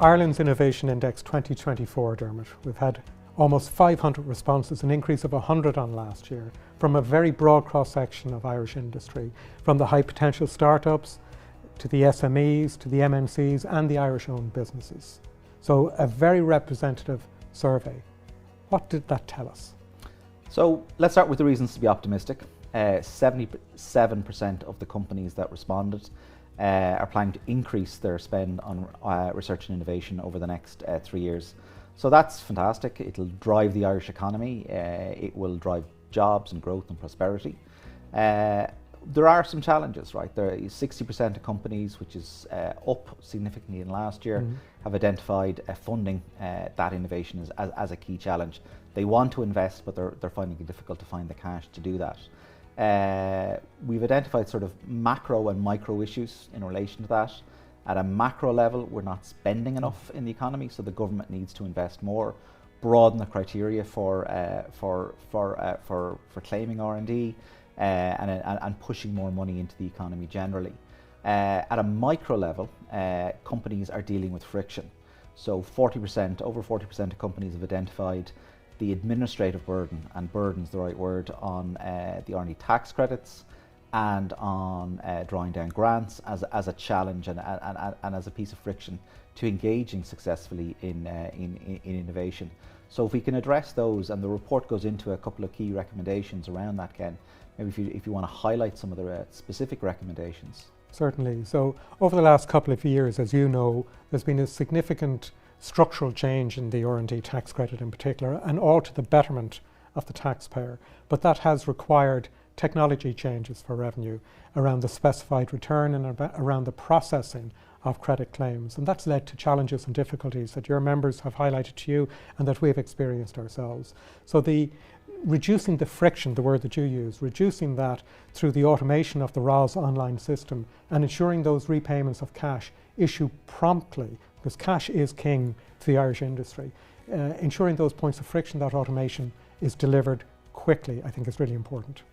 Ireland's Innovation Index 2024, Dermot. We've had almost 500 responses, an increase of 100 on last year, from a very broad cross-section of Irish industry, from the high potential startups to the SMEs, to the MNCs and the Irish-owned businesses. So a very representative survey. What did that tell us? So let's start with the reasons to be optimistic. 77% of the companies that responded are planning to increase their spend on research and innovation over the next 3 years. So that's fantastic. It'll drive the Irish economy. It will drive jobs and growth and prosperity. There are some challenges, right? There is 60% of companies, which is up significantly in last year, have identified funding that innovation as a key challenge. They want to invest, but they're finding it difficult to find the cash to do that. We've identified sort of macro and micro issues in relation to that. At a macro level, we're not spending enough in the economy, so the government needs to invest more, broaden the criteria for claiming R&D, and pushing more money into the economy generally. At a micro level, companies are dealing with friction. So over 40% of companies have identified the administrative burden, and burden's the right word, on the R&D tax credits and on drawing down grants as a challenge and as a piece of friction to engaging successfully in innovation. So if we can address those, and the report goes into a couple of key recommendations around that, Ken, maybe if you want to highlight some of the specific recommendations. Certainly. So over the last couple of years, as you know, there's been a significant structural change in the R&D tax credit in particular, and all to the betterment of the taxpayer. But that has required technology changes for revenue around the specified return and around the processing of credit claims. And that's led to challenges and difficulties that your members have highlighted to you and that we've experienced ourselves. So reducing the friction, the word that you use, reducing that through the automation of the ROS online system and ensuring those repayments of cash issue promptly, because cash is king to the Irish industry. Ensuring those points of friction, that automation is delivered quickly, I think is really important.